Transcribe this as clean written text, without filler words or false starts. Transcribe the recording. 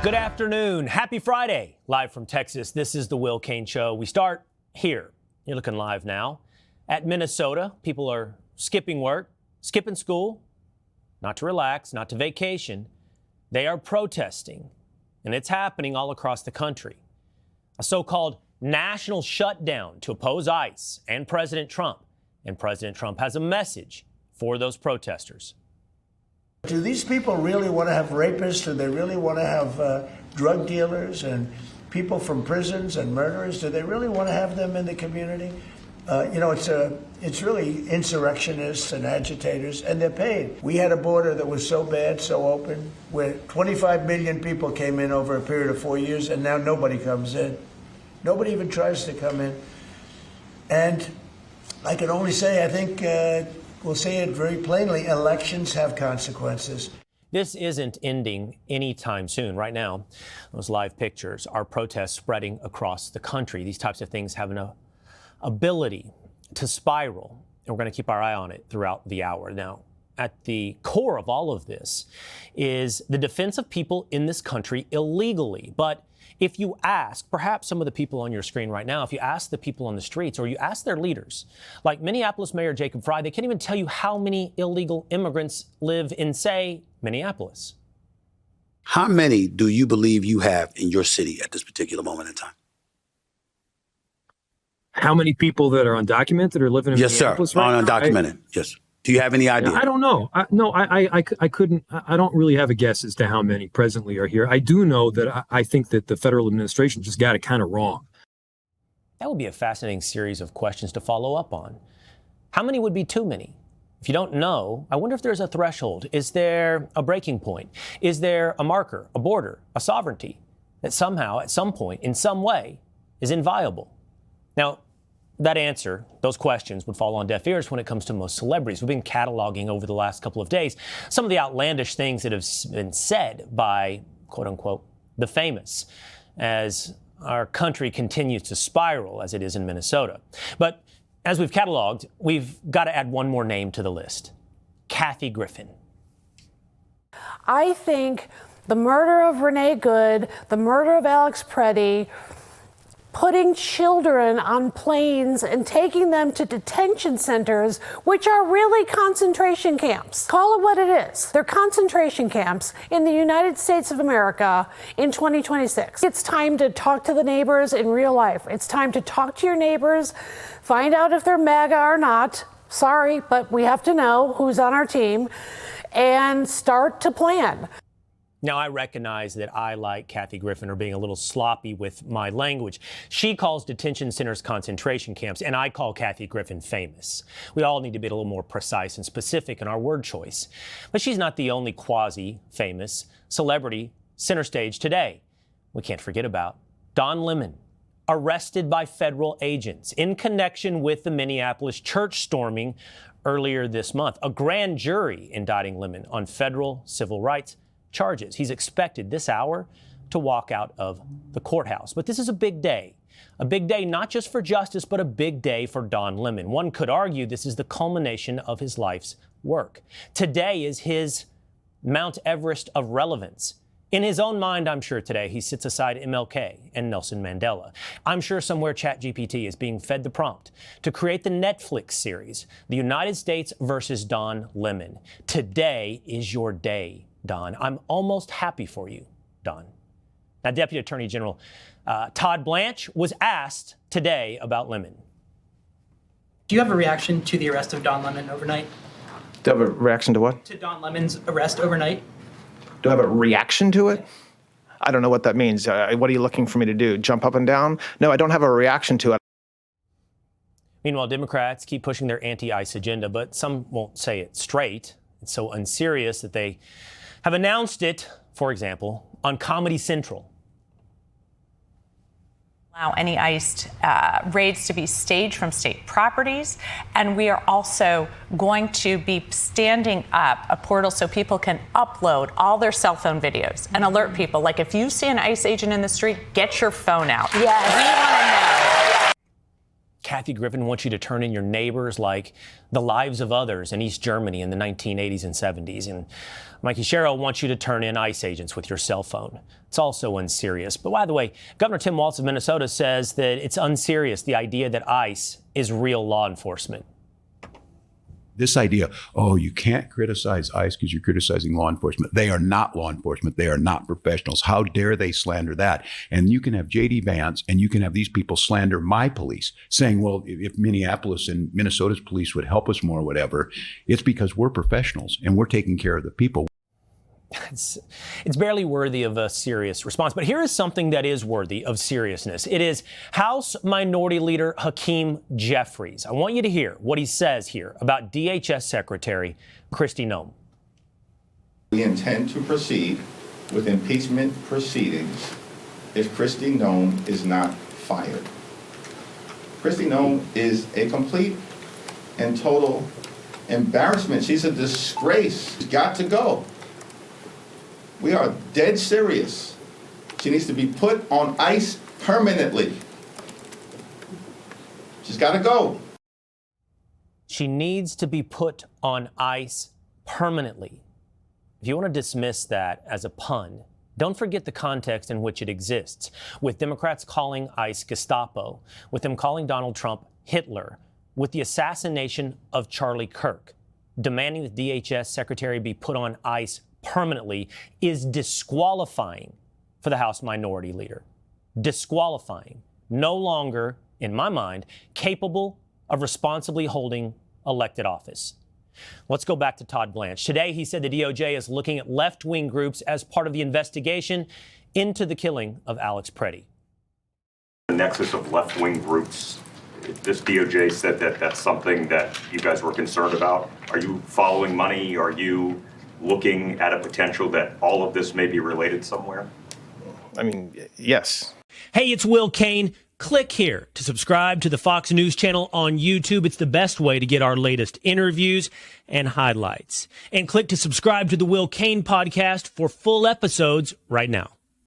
Good afternoon. Happy Friday. Live from Texas, this is the Will Cain Show. We start here. You're looking live now at Minnesota. People are skipping work, skipping school, not to relax, not to vacation. They are protesting, and it's happening all across the country. A so-called national shutdown to oppose ICE and President Trump. And President Trump has a message for those protesters. Do these people really want to have rapists? Do they really want to have drug dealers and people from prisons and murderers? Do they really want to have them in the community? It's really insurrectionists and agitators, and they're paid. We had a border that was so bad, so open, where 25 million people came in over a period of 4 years, and now nobody comes in. Nobody even tries to come in. And I can only say, I think we'll say it very plainly, elections have consequences. This isn't ending anytime soon. Right now, those live pictures are protests spreading across the country. These types of things have an ability to spiral, and we're going to keep our eye on it throughout the hour. Now, at the core of all of this is the defense of people in this country illegally. But if you ask, perhaps some of the people on your screen right now, if you ask the people on the streets or you ask their leaders, like Minneapolis Mayor Jacob Frey, they can't even tell you how many illegal immigrants live in, say, Minneapolis. How many do you believe you have in your city at this particular moment in time? How many people that are undocumented or living in Minneapolis right now? Undocumented, yes. Do you have any idea? I don't know. I couldn't. I don't really have a guess as to how many presently are here. I do know that I think that the federal administration just got it kind of wrong. That would be a fascinating series of questions to follow up on. How many would be too many? If you don't know, I wonder if there's a threshold. Is there a breaking point? Is there a marker, a border, a sovereignty that somehow, at some point, in some way, is inviolable? Now, that answer, those questions, would fall on deaf ears when it comes to most celebrities. We've been cataloging over the last couple of days some of the outlandish things that have been said by, quote unquote, the famous, as our country continues to spiral as it is in Minnesota. But as we've cataloged, we've got to add one more name to the list: Kathy Griffin. I think the murder of Renee Good, the murder of Alex Preddy, putting children on planes and taking them to detention centers, which are really concentration camps. Call it what it is. They're concentration camps in the United States of America in 2026. It's time to talk to the neighbors in real life. It's time to talk to your neighbors, find out if they're MAGA or not. Sorry, but we have to know who's on our team and start to plan. Now, I recognize that I, like Kathy Griffin, are being a little sloppy with my language. She calls detention centers concentration camps, and I call Kathy Griffin famous. We all need to be a little more precise and specific in our word choice. But she's not the only quasi-famous celebrity center stage today. We can't forget about Don Lemon, arrested by federal agents in connection with the Minneapolis church storming earlier this month. A grand jury indicting Lemon on federal civil rights charges. He's expected this hour to walk out of the courthouse. But this is a big day not just for justice, but a big day for Don Lemon. One could argue this is the culmination of his life's work. Today is his Mount Everest of relevance. In his own mind, I'm sure today he sits aside MLK and Nelson Mandela. I'm sure somewhere ChatGPT is being fed the prompt to create the Netflix series, The United States versus Don Lemon. Today is your day, Don. I'm almost happy for you, Don. Now, Deputy Attorney General Todd Blanche was asked today about Lemon. Do you have a reaction to the arrest of Don Lemon overnight? Do you have a reaction to what? To Don Lemon's arrest overnight? Do I have a reaction to it? I don't know what that means. What are you looking for me to do? Jump up and down? No, I don't have a reaction to it. Meanwhile, Democrats keep pushing their anti-ICE agenda, but some won't say it straight. It's so unserious that they have announced it, for example, on Comedy Central. Allow any ICE raids to be staged from state properties. And we are also going to be standing up a portal so people can upload all their cell phone videos and alert people. Like if you see an ICE agent in the street, get your phone out. Yes. We want to know. Kathy Griffin wants you to turn in your neighbors like The Lives of Others in East Germany in the 1980s and 70s. And Mikey Sherrill wants you to turn in ICE agents with your cell phone. It's also unserious. But by the way, Governor Tim Walz of Minnesota says that it's unserious, the idea that ICE is real law enforcement. This idea, oh, you can't criticize ICE because you're criticizing law enforcement. They are not law enforcement. They are not professionals. How dare they slander that? And you can have J.D. Vance and you can have these people slander my police, saying, well, if Minneapolis and Minnesota's police would help us more, whatever, it's because we're professionals and we're taking care of the people. It's barely worthy of a serious response. But here is something that is worthy of seriousness. It is House Minority Leader Hakeem Jeffries. I want you to hear what he says here about DHS Secretary Kristi Noem. We intend to proceed with impeachment proceedings if Kristi Noem is not fired. Kristi Noem is a complete and total embarrassment. She's a disgrace. She's got to go. We are dead serious. She needs to be put on ICE permanently. She's got to go. She needs to be put on ICE permanently. If you want to dismiss that as a pun, don't forget the context in which it exists, with Democrats calling ICE Gestapo, with them calling Donald Trump Hitler, with the assassination of Charlie Kirk. Demanding the DHS secretary be put on ICE permanently is disqualifying for the House Minority Leader. Disqualifying. No longer, in my mind, capable of responsibly holding elected office. Let's go back to Todd Blanche. Today, he said the DOJ is looking at left-wing groups as part of the investigation into the killing of Alex Preddy. The nexus of left-wing groups, this DOJ said that that's something that you guys were concerned about. Are you following money? Are you looking at a potential that all of this may be related somewhere? I mean, yes. Hey, it's Will Cain. Click here to subscribe to the Fox News channel on YouTube. It's the best way to get our latest interviews and highlights. And click to subscribe to the Will Cain podcast for full episodes right now.